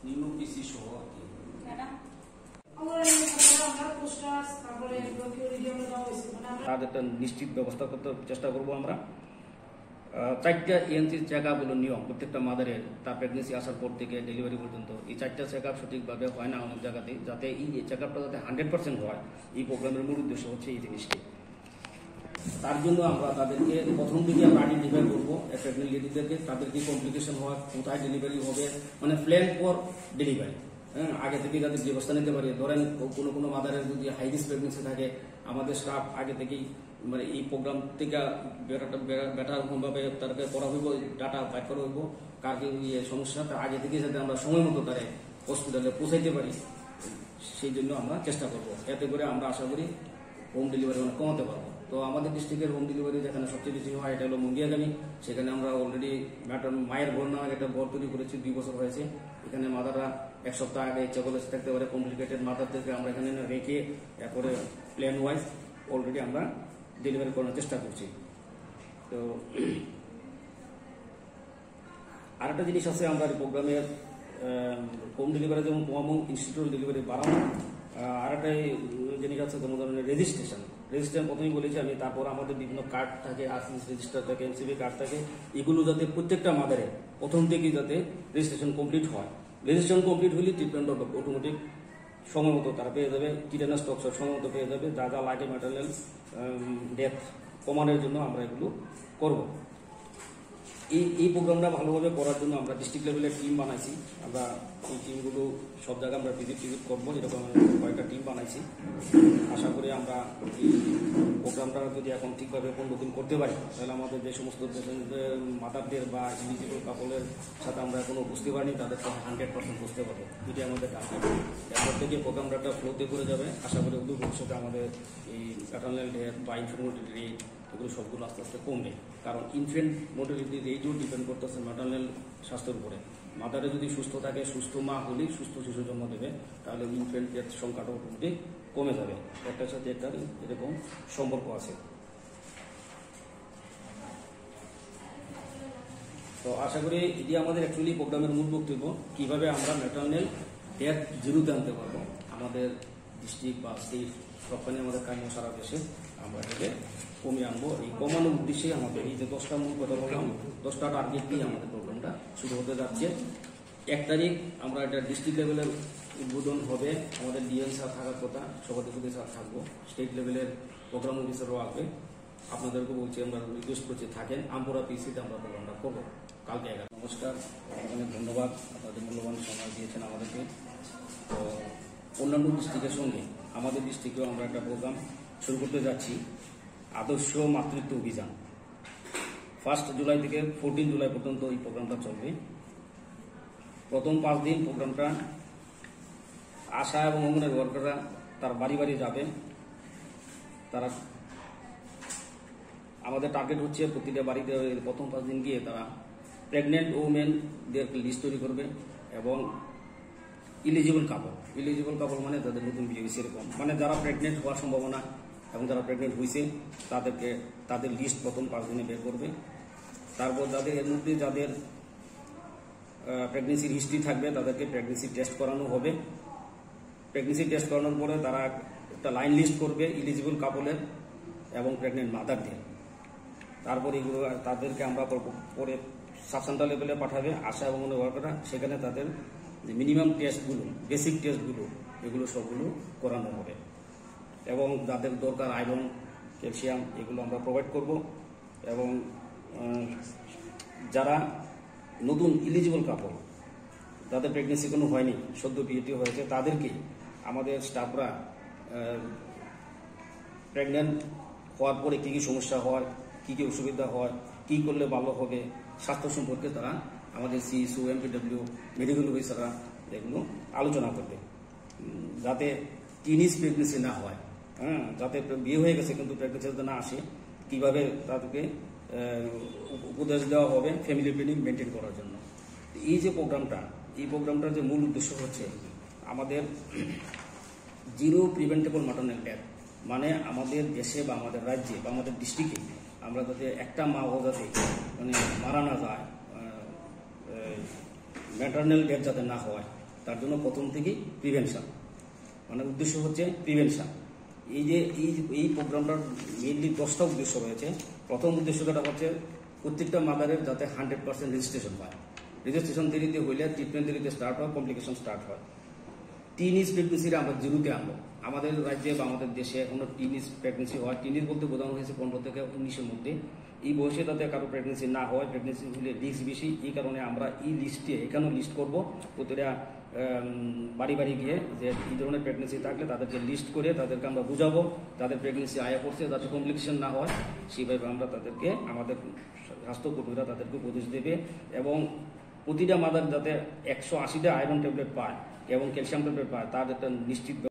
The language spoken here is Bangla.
নিম্ন পিসি সহ তার একটা নিশ্চিত ব্যবস্থা করতে চেষ্টা করবো আমরা। 4টা ENC চেক আপ হলো নিয়ম প্রত্যেকটা মাদারের, তার প্রেগনেন্সি আসার পর থেকে ডেলিভারি পর্যন্ত। এই 4টা চেক আপ সঠিকভাবে হয় না অনেক জায়গাতে, যাতে এই চেক আপটা যাতে 100% হয়, এই প্রোগ্রামের মূল উদ্দেশ্য হচ্ছে এই জিনিসটি। তার জন্য আমরা তাদেরকে প্রথম দিকে আমরা আইডেন্টিফাই করবো প্রেগনেন্ট লেডিদেরকে, তাদেরকে কমপ্লিকেশন হওয়া, কোথায় ডেলিভারি হবে, মানে প্ল্যান ফর ডেলিভারি। হ্যাঁ, আগে থেকে যাদের ব্যবস্থা নিতে পারি। ধরেন কোনো মাদারের যদি হাই রিস্ক প্রেগনেন্সি থাকে, আমাদের স্টাফ আগে থেকেই মানে এই প্রোগ্রাম থেকে বেটারভাবে তাদেরকে করা হইব, ডাটা বাইর করা হইব, কার কি সমস্যা, তার আগে থেকে যাতে আমরা সময় মতো তারা হসপিটালে পৌঁছাইতে পারি, সেই জন্য আমরা চেষ্টা করব। এতে করে আমরা আশা করি হোম ডেলিভারি অনেক কমাতে পারবো। তো আমাদের ডিস্ট্রিক্টের হোম ডেলিভারি যেখানে সবচেয়ে বেশি হয় এটা হলো মুঙ্গিয়াগামী। সেখানে আমরা অলরেডি মায়ের ঘর নামে একটা ঘর তৈরি করেছি, 2 বছর হয়েছে। এখানে মাদাররা 1 সপ্তাহ আগে ইচ্ছা করে থাকতে পারে, কমপ্লিকেটেড মাদারদেরকে আমরা এখানে রেখে এরপরে প্ল্যান ওয়াইজ অলরেডি আমরা ডেলিভারি করার চেষ্টা করছি। তো আরেকটা জিনিস আছে, আমরা প্রোগ্রামের হোম ডেলিভারি যেমন কমাবো, ইনস্টিটিউট ডেলিভারি বাড়াবো। আরেকটা জিনিস আছে যেমন ধরনের রেজিস্ট্রেশন প্রথমেই বলেছি আমি। তারপর আমাদের বিভিন্ন কার্ড থাকে, আরসিএস রেজিস্টার থাকে, এনসিবি কার্ড থাকে, এগুলো যাতে প্রত্যেকটা মাদারে প্রথম থেকেই যাতে রেজিস্ট্রেশন কমপ্লিট হয়। রেজিস্ট্রেশন কমপ্লিট হলে ট্রিটমেন্ট অটোমেটিক সময় মতো তারা পেয়ে যাবে, টিটেনাস টক্সর সময় মতো পেয়ে যাবে। যা যা লাগে ম্যাটারনাল ডেথ কমানোর জন্য আমরা এগুলো করব। এই প্রোগ্রামটা ভালোভাবে করার জন্য আমরা ডিস্ট্রিক্ট লেভেলের টিম বানাইছি। আমরা এই টিমগুলো সব জায়গায় আমরা ভিজিট করবো, এরকম কয়েকটা টিম বানাইছি। আশা করি আমরা এই প্রোগ্রামটা যদি এখন ঠিকভাবে পণ্যদিন করতে পারি, তাহলে আমাদের যে সমস্ত মাদারদের বা ইলিজিবল কাপলের সাথে আমরা এখনো বুঝতে পারিনি, তাদেরকে 100% বুঝতে পারবো। এটি আমাদের টার্গেট। এরপর থেকে প্রোগ্রামটা একটা ফ্লোতে করে যাবে। আশা করি অদূর ভবিষ্যতে আমাদের এই প্যাটার্নাল ডেথ বা ইনফ্যান্ট রেট এগুলো সবগুলো আস্তে আস্তে কমবে। কারণ ইনফ্যান্ট মোর্টালিটি রেটও ডিপেন্ড করতেছে ম্যাটারনাল স্বাস্থ্যের উপরে। মাদারে যদি সুস্থ থাকে, সুস্থ মা হলেই সুস্থ শিশু জন্ম দেবে, তাহলে ইনফ্যান্ট ডেথ সংখ্যাটাও কমে যাবে। একটার সাথে একটা এরকম সম্পর্ক আছে। তো আশা করি এটি আমাদের অ্যাকচুয়ালি প্রোগ্রামের মূল বক্তব্য, কিভাবে আমরা ম্যাটারনাল ডেথ জিরোতে আনতে পারবো আমাদের ডিস্ট্রিক্ট বা স্টেট সবখানে, আমাদের কাজ সারা দেশে আমরা এটাকে কমিয়ে আনবো। এই কমানোর উদ্দেশ্যে আমাদের এই যে 10টা মূল কথা বললাম, 10টা টার্গেট দিয়ে আমাদের প্রোগ্রামটা শুরু হতে যাচ্ছে। 1 তারিখ আমরা এটা ডিস্ট্রিক্ট লেভেলের উদ্বোধন হবে। আমাদের ডিএম স্যার থাকার কথা, সভাপতি স্যার থাকবো, স্টেট লেভেলের প্রোগ্রাম অফিসারও আসবে। আপনাদেরকে বলছি, আমরা রিকোয়েস্ট করছি থাকেন, আমপুরা পিসিতে আমরা প্রোগ্রামটা করবো কালকে 11। নমস্কার, অনেক ধন্যবাদ, আপনাদের মূল্যবান সময় দিয়েছেন আমাদেরকে। তো অন্যান্য ডিস্ট্রিক্টের সঙ্গে আমাদের ডিস্ট্রিক্টেও আমরা একটা প্রোগ্রাম শুরু করতে যাচ্ছি, আদর্শ মাতৃত্ব অভিযান। 1 জুলাই থেকে 14 জুলাই পর্যন্ত এই প্রোগ্রামটা চলবে। প্রথম 5 দিন প্রোগ্রামটা আশা এবং অঙ্গনের ওয়ার্কাররা তার বাড়ি বাড়ি যাবে। তারা আমাদের টার্গেট হচ্ছে প্রতিটা বাড়িতে প্রথম 5 দিন গিয়ে তারা প্রেগনেন্ট ওমেনদের লিস্ট তৈরি করবে এবং ইলিজিবল কাপল মানে যাদের নতুন বিয়ে হয়েছে, এরকম মানে যারা প্রেগনেন্ট হওয়ার সম্ভাবনা এবং যারা প্রেগনেন্ট হয়েছে তাদের লিস্ট প্রথম 5 দিনে বের করবে। তারপর এর মধ্যে যাদের প্রেগনেন্সির হিস্ট্রি থাকবে তাদেরকে প্রেগনেন্সি টেস্ট করানো হবে। প্রেগনেন্সি টেস্ট করানোর পরে তারা একটা লাইন লিস্ট করবে ইলিজিবল কাপলের এবং প্রেগনেন্ট মাদারদের। তারপর এগুলো তাদেরকে আমরা পরে সাব সেন্টার লেভেলে পাঠাবে আশা এবং ওয়ার্কাররা, সেখানে তাদের যে মিনিমাম টেস্টগুলো, বেসিক টেস্টগুলো, এগুলো সবগুলো করানো হবে। এবং যাদের দরকার আয়রন, ক্যালসিয়াম, এগুলো আমরা প্রোভাইড করব। এবং যারা নতুন ইলিজিবল কাপল, যাদের প্রেগনেন্সি কোনো হয়নি, সদ্য পিএটি হয়েছে, তাদেরকে আমাদের স্টাফরা প্রেগনেন্ট হওয়ার পরে কী কী সমস্যা হয়, কী কী অসুবিধা হয়, কী করলে ভালো হবে, স্বাস্থ্য সম্পর্কে তারা আমাদের সিএসও, এমপিডব্লিউ, মেডিকেল অফিসাররা এগুলো আলোচনা করবে, যাতে টিনেজ প্রেগনেন্সি না হয়। হ্যাঁ, যাতে বিয়ে হয়ে গেছে কিন্তু প্রেগনেন্সি যাতে না আসে, কীভাবে তাদেরকে উপদেশ দেওয়া হবে ফ্যামিলি প্ল্যানিং মেনটেন করার জন্য। এই যে প্রোগ্রামটার যে মূল উদ্দেশ্য হচ্ছে আমাদের জিরো প্রিভেন্টেবল ম্যাটারনাল ডেথ, মানে আমাদের দেশে বা আমাদের রাজ্যে বা আমাদের ডিস্ট্রিক্টে আমরা যাতে একটা মাও যাতে মানে মারা না যায়, ম্যাটারনাল ডেথ যাতে না হয়, তার জন্য প্রথম থেকেই প্রিভেনশন, মানে উদ্দেশ্য হচ্ছে প্রিভেনশন। এই প্রোগ্রামটার মেইনলি 10টা উদ্দেশ্য রয়েছে। প্রথম উদ্দেশ্যটা হচ্ছে প্রত্যেকটা মাদারের যাতে 100% রেজিস্ট্রেশন হয়। রেজিস্ট্রেশন দেরিতে হইলে ট্রিটমেন্ট দেরিতে স্টার্ট হয়, কমপ্লিকেশন স্টার্ট হয়। টিনএজ প্রেগনেন্সিটা আমরা জিরোতে আনবো। আমাদের রাজ্যে বা আমাদের দেশে এখনো টিনএজ প্রেগনেন্সি হয়, টিনএজ বলতে বোঝানো হয়েছে 15 থেকে 19-এর মধ্যে। এই বয়সে তাতে কারো প্রেগনেন্সি না হয়, প্রেগনেন্সি হলে রিস্ক বেশি। এই কারণে আমরা এই লিস্টে এখানেও লিস্ট করবো, প্রতিটা বাড়ি বাড়ি গিয়ে যে এই ধরনের প্রেগনেন্সি থাকলে তাদেরকে লিস্ট করে তাদেরকে আমরা বুঝাবো, তাদের প্রেগনেন্সি আয়া করছে যাতে কমপ্লিকেশন না হয়, সেইভাবে আমরা তাদেরকে, আমাদের স্বাস্থ্যকর্মীরা তাদেরকে উপদেশ দেবে। এবং প্রতিটা মাদার যাতে 180টা আয়রন ট্যাবলেট পায় এবং ক্যালসিয়াম ট্যাবলেট পায়, তার একটা নিশ্চিত